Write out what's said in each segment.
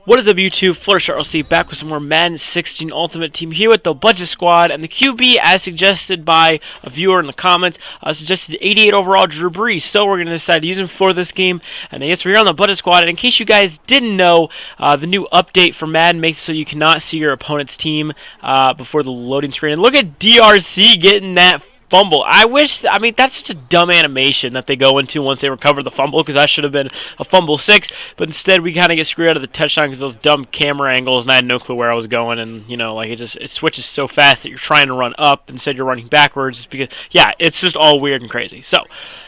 What is up, YouTube? Fluttershy RLC back with some more Madden 16 Ultimate Team here with the Budget Squad, and the QB, as suggested by a viewer in the comments, suggested 88 overall Drew Brees. So we're going to decide to use him for this game, and I guess we're here on the Budget Squad. And in case you guys didn't know, the new update for Madden makes it so you cannot see your opponent's team before the loading screen. And look at DRC getting that fumble. I mean, that's such a dumb animation that they go into once they recover the fumble, because that should have been a fumble 6, but instead we kind of get screwed out of the touchdown because those dumb camera angles, and I had no clue where I was going, and, you know, like, it switches so fast that you're trying to run up, instead you're running backwards, because, yeah, it's just all weird and crazy. So,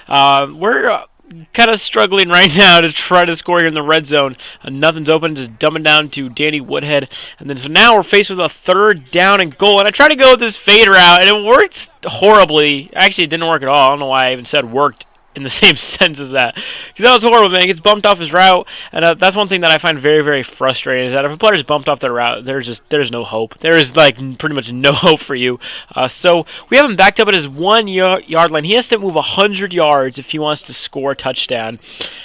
we're kind of struggling right now to try to score here in the red zone. Nothing's open, just dumbing down to Danny Woodhead. And then so now we're faced with a 3rd down and goal. And I tried to go with this fade route, and it worked horribly. Actually, it didn't work at all. I don't know why I even said worked in the same sense as that, because that was horrible, man. He gets bumped off his route, and that's one thing that I find very, very frustrating, is that if a player's bumped off their route, there's no hope. There is, like, pretty much no hope for you. So we have him backed up at his 1 yard line. He has to move 100 yards if he wants to score a touchdown,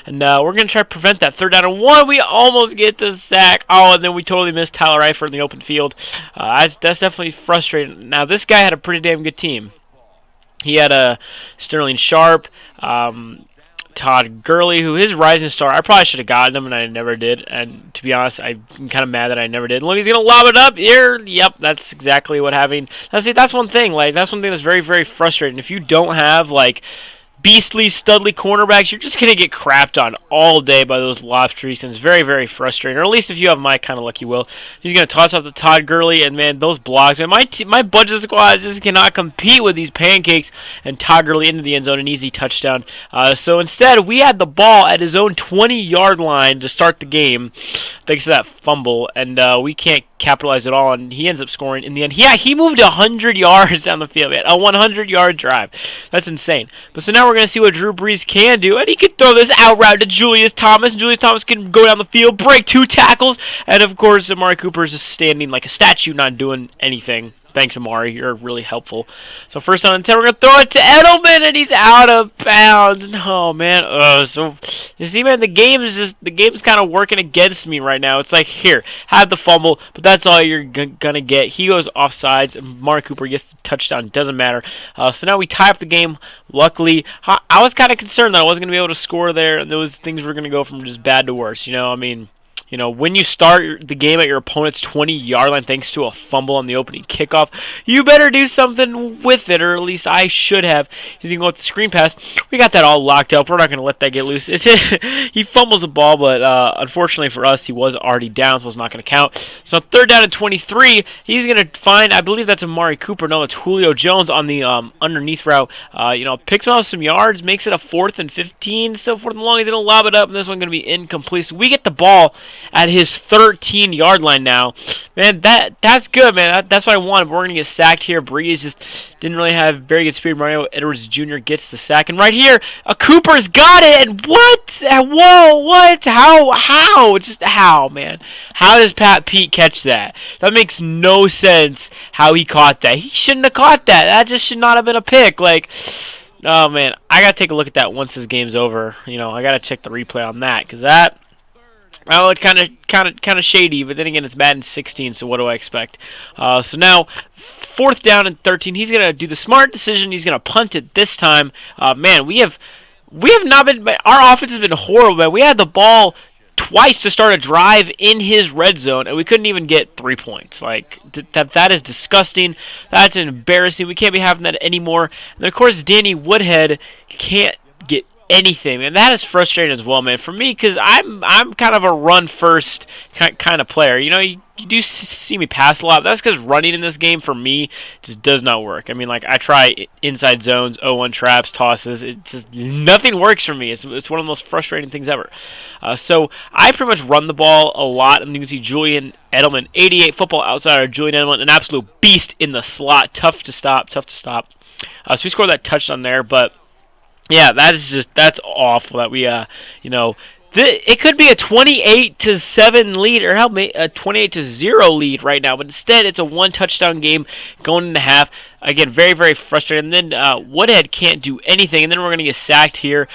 and we're going to try to prevent that 3rd down and 1. We almost get the sack. Oh, and then we totally missed Tyler Eifert in the open field. That's definitely frustrating. Now, this guy had a pretty damn good team. He had Sterling Sharp, Todd Gurley, who his rising star. I probably should have gotten him, and I never did. And to be honest, I'm kind of mad that I never did. Look, he's gonna lob it up here. Yep, that's exactly what having. That's one thing. Like, that's one thing that's very, very frustrating. If you don't have, like, beastly, studly cornerbacks, you're just going to get crapped on all day by those lob streaks, and it's very, very frustrating. Or at least if you have my kind of luck, you will. He's going to toss off to Todd Gurley, and, man, those blocks. Man, my Budget Squad just cannot compete with these pancakes, and Todd Gurley into the end zone, an easy touchdown. So instead, we had the ball at his own 20-yard line to start the game, thanks to that fumble, and we can't capitalize at all, and he ends up scoring in the end. Yeah, he moved 100 yards down the field, man. A 100-yard drive. That's insane. But so now we're going to see what Drew Brees can do, and he can throw this out route to Julius Thomas. Julius Thomas can go down the field, break 2 tackles, and of course, Amari Cooper is just standing like a statue, not doing anything. Thanks, Amari. You're really helpful. So first down and 10, we're going to throw it to Edelman, and he's out of bounds. No, man. So, you see, man, the game's kind of working against me right now. It's like, here, have the fumble, but that's all you're going to get. He goes offsides, and Amari Cooper gets the touchdown. Doesn't matter. So now we tie up the game. Luckily, I was kind of concerned that I wasn't going to be able to score there, and those things were going to go from just bad to worse. You know, I mean, you know, when you start the game at your opponent's 20-yard line thanks to a fumble on the opening kickoff, you better do something with it, or at least I should have. He's going to go with the screen pass. We got that all locked up. We're not going to let that get loose. He fumbles the ball, but unfortunately for us, he was already down, so it's not going to count. So 3rd down and 23, he's going to find, I believe that's Amari Cooper. No, it's Julio Jones on the underneath route. You know, picks him up some yards, makes it a 4th and 15. Still 4th and long. He's going to lob it up, and this one's going to be incomplete. So we get the ball at his 13-yard line now. Man, that's good, man. That's what I wanted. We're going to get sacked here. Brees just didn't really have very good speed. Mario Edwards Jr. gets the sack. And right here, Cooper's got it. And what? Whoa, what? How? Just how, man? How does Pat Pete catch that? That makes no sense how he caught that. He shouldn't have caught that. That just should not have been a pick. Like, oh, man. I got to take a look at that once this game's over. You know, I got to check the replay on that, because that... well, it's kind of shady, but then again, it's Madden 16, so what do I expect? So now, 4th down and 13, he's gonna do the smart decision. He's gonna punt it this time. Man, we have not been. Our offense has been horrible. Man, we had the ball twice to start a drive in his red zone, and we couldn't even get 3 points. Like, that is disgusting. That's embarrassing. We can't be having that anymore. And of course, Danny Woodhead can't get anything, and that is frustrating as well, man, for me, because I'm kind of a run first kind of player. You know, you do see me pass a lot. That's because running in this game for me just does not work. I mean, like, I try inside zones, 0-1 traps, tosses. It just, nothing works for me. It's one of the most frustrating things ever. So I pretty much run the ball a lot, and you can see Julian Edelman, 88 football outsider. Julian Edelman, an absolute beast in the slot, tough to stop. So we scored that touchdown there, but yeah, that's awful that we, you know, it could be a 28-7 lead, or hell, a 28-0 lead right now, but instead it's a 1-touchdown game going into half. again, very, very frustrating. And then Woodhead can't do anything, and then we're going to get sacked here.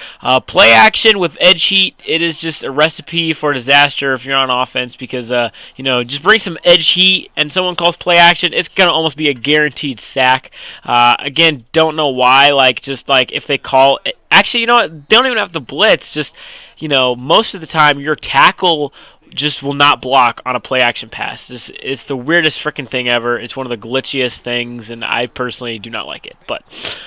Play action with edge heat, it is just a recipe for disaster if you're on offense because, just bring some edge heat and someone calls play action, it's going to almost be a guaranteed sack. Again, don't know why, if they call... Actually, you know what? They don't even have to blitz. Just, most of the time your tackle just will not block on a play action pass. It's the weirdest freaking thing ever. It's one of the glitchiest things, and I personally do not like it. But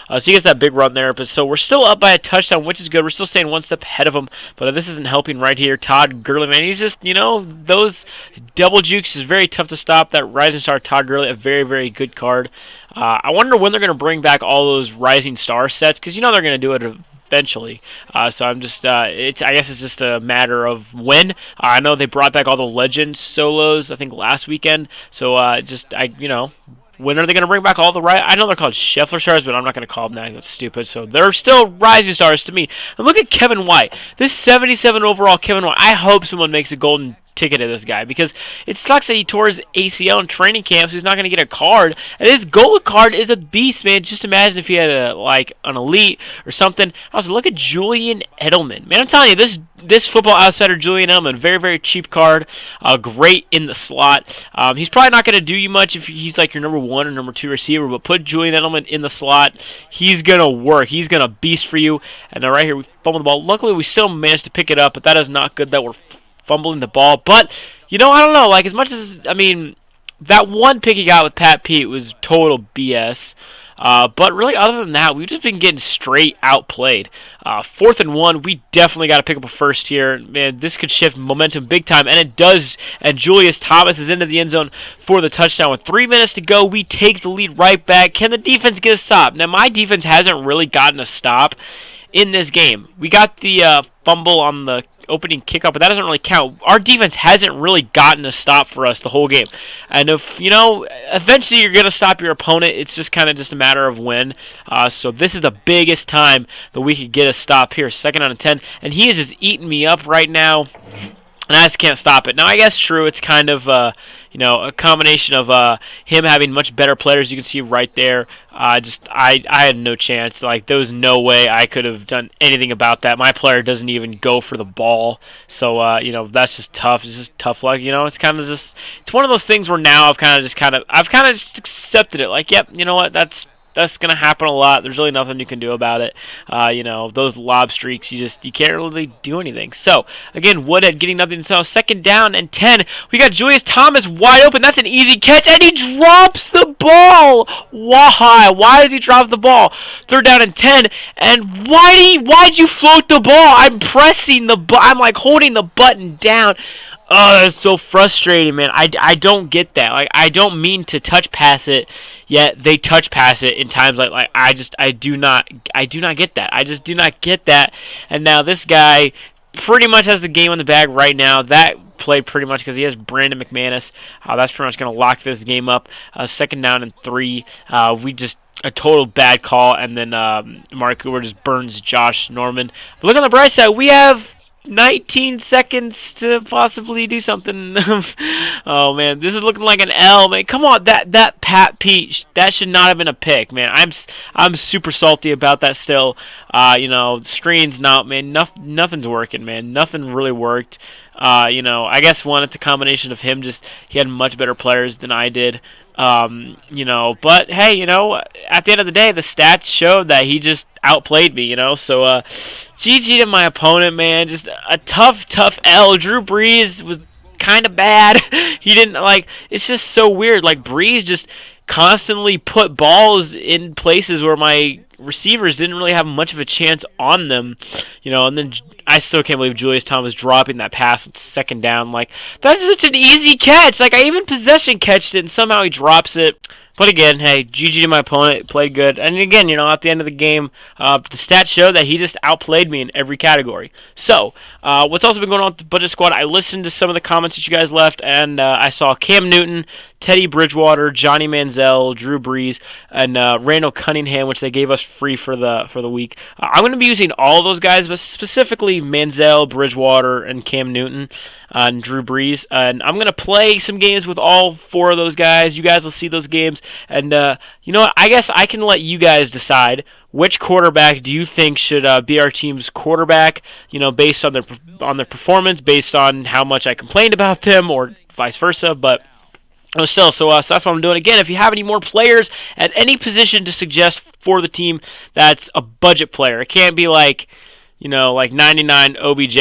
so he gets that big run there. But so we're still up by a touchdown, which is good. We're still staying one step ahead of him, but this isn't helping right here. Todd Gurley, man, he's just those double jukes is very tough to stop. That rising star Todd Gurley, a very, very good card. I wonder when they're going to bring back all those rising star sets because they're going to do it eventually. So I'm just, I guess it's just a matter of when. I know they brought back all the Legends solos, I think, last weekend. So when are they going to bring back all the I know they're called Scheffler stars, but I'm not going to call them that. That's stupid. So they're still rising stars to me. And look at Kevin White. This 77 overall Kevin White. I hope someone makes a golden ticket of this guy because it sucks that he tore his ACL in training camp, so he's not going to get a card. And his gold card is a beast, man. Just imagine if he had an elite or something. Also, look at Julian Edelman, man. I'm telling you, this Football Outsider Julian Edelman, very, very cheap card, great in the slot. He's probably not going to do you much if he's like your number 1 or number 2 receiver, but put Julian Edelman in the slot, he's going to work. He's going to beast for you. And right here, we fumbled the ball. Luckily, we still managed to pick it up, but that is not good that we're fumbling the ball. But, I don't know, as much as, that one pick he got with Pat Pete was total BS. But really, other than that, we've just been getting straight outplayed. 4th and 1, we definitely got to pick up a first here. Man, this could shift momentum big time, and it does. And Julius Thomas is into the end zone for the touchdown. With 3 minutes to go, we take the lead right back. Can the defense get a stop? Now, my defense hasn't really gotten a stop in this game. We got the fumble on the opening kickoff, but that doesn't really count. Our defense hasn't really gotten a stop for us the whole game. And if, eventually you're going to stop your opponent, it's just kind of just a matter of when. So this is the biggest time that we could get a stop here. 2nd out of 10. And he is just eating me up right now. And I just can't stop it. Now, I guess true, it's kind of, a combination of him having much better players. You can see right there. I had no chance. There was no way I could have done anything about that. My player doesn't even go for the ball. So, that's just tough. It's just tough luck. It's kind of just, it's one of those things where now I've kind of just accepted it. Yep, you know what, that's going to happen a lot. There's really nothing you can do about it. Those lob streaks, you can't really do anything. So, again, Woodhead getting nothing. So, 2nd down and 10. We got Julius Thomas wide open. That's an easy catch, and he drops the ball. Why? Why does he drop the ball? 3rd down and 10. And why'd you float the ball? I'm pressing the I'm holding the button down. Oh, that's so frustrating, man. I don't get that. I don't mean to touch pass it, yet they touch pass it in times I do not get that. I just do not get that. And now this guy pretty much has the game in the bag right now. That play pretty much because he has Brandon McManus. That's pretty much going to lock this game up. 2nd down and 3. We just a total bad call, and then Mark Cooper just burns Josh Norman. But look on the bright side, we have 19 seconds to possibly do something. Oh man, this is looking like an L, man. Come on, that Pat Pete, that should not have been a pick, man. I'm super salty about that still. Screens not, man. Nothing's working, man. Nothing really worked. I guess it's a combination of him. He had much better players than I did. But hey, at the end of the day, the stats showed that he just outplayed me, so GG to my opponent, man. Just a tough L. Drew Brees was kind of bad. He didn't it's just so weird. Brees just constantly put balls in places where my receivers didn't really have much of a chance on them, and then I still can't believe Julius Thomas dropping that pass at 2nd down. That's such an easy catch. I even possession catched it, and somehow he drops it. But again, hey, GG to my opponent, played good. And again, at the end of the game, the stats show that he just outplayed me in every category. So, what's also been going on with the Budget Squad, I listened to some of the comments that you guys left, and I saw Cam Newton, Teddy Bridgewater, Johnny Manziel, Drew Brees, and Randall Cunningham, which they gave us free for the week. I'm going to be using all of those guys, but specifically Manziel, Bridgewater, and Cam Newton. on Drew Brees. And I'm going to play some games with all four of those guys. You guys will see those games. And you know what? I guess I can let you guys decide which quarterback do you think should be our team's quarterback, based on their performance, based on how much I complained about them, or vice versa. But so that's what I'm doing. Again, if you have any more players at any position to suggest for the team, that's a budget player. It can't be like 99 OBJ,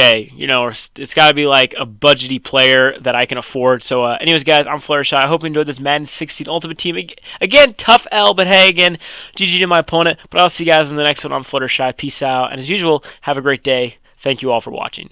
or it's got to be like a budgety player that I can afford. So, anyways, guys, I'm Fluttershy. I hope you enjoyed this Madden 16 Ultimate Team. Again, tough L, but hey, again, GG to my opponent. But I'll see you guys in the next one. I'm Fluttershy. Peace out. And as usual, have a great day. Thank you all for watching.